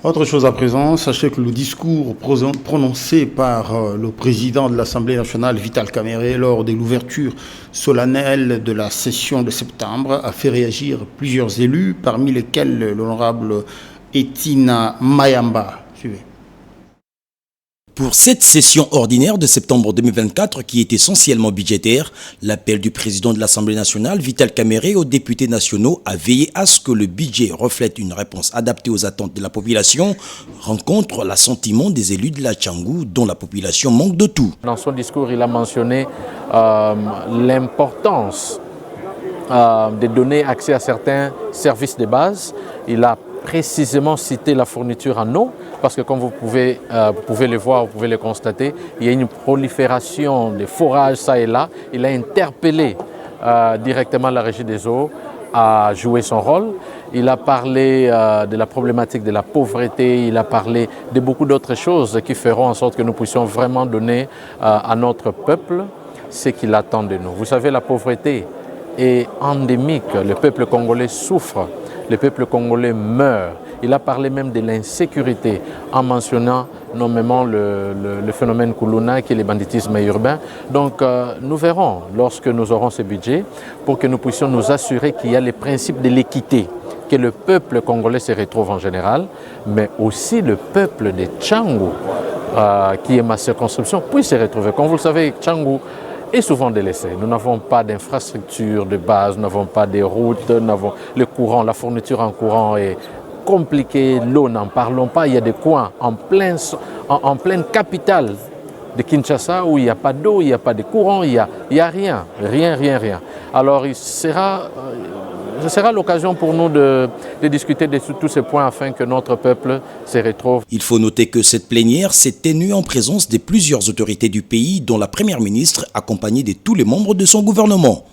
Autre chose à présent, sachez que le discours prononcé par le président de l'Assemblée nationale, Vital Kamerhe, lors de l'ouverture solennelle de la session de septembre, a fait réagir plusieurs élus, parmi lesquels l'honorable Etina Mayamba. Suivez. Pour cette session ordinaire de septembre 2024 qui est essentiellement budgétaire, l'appel du président de l'Assemblée nationale, Vital Kamerhe, aux députés nationaux a veillé à ce que le budget reflète une réponse adaptée aux attentes de la population, rencontre l'assentiment des élus de la Tchangou dont la population manque de tout. Dans son discours, il a mentionné l'importance de donner accès à certains services de base. Il a précisément cité la fourniture en eau, parce que comme vous pouvez le voir, vous pouvez le constater, il y a une prolifération de forages ça et là. Il a interpellé directement la Régie des eaux à jouer son rôle. Il a parlé de la problématique de la pauvreté, il a parlé de beaucoup d'autres choses qui feront en sorte que nous puissions vraiment donner à notre peuple ce qu'il attend de nous. Vous savez, la pauvreté est endémique, le peuple congolais souffre. Le peuple congolais meurt. Il a parlé même de l'insécurité en mentionnant nommément le phénomène Koulouna qui est le banditisme urbain. Donc nous verrons lorsque nous aurons ce budget pour que nous puissions nous assurer qu'il y a les principes de l'équité, que le peuple congolais se retrouve en général, mais aussi le peuple de Tchangou, qui est ma circonscription, puisse se retrouver. Comme vous le savez, Tchangou est souvent délaissé. Nous n'avons pas d'infrastructure de base, nous n'avons pas de routes, le courant, la fourniture en courant est compliquée, l'eau, n'en parlons pas. Il y a des coins en pleine capitale de Kinshasa où il n'y a pas d'eau, il n'y a pas de courant, il n'y a rien. Alors ce sera l'occasion pour nous de discuter de tous ces points afin que notre peuple se retrouve. Il faut noter que cette plénière s'est tenue en présence de plusieurs autorités du pays, dont la première ministre, accompagnée de tous les membres de son gouvernement.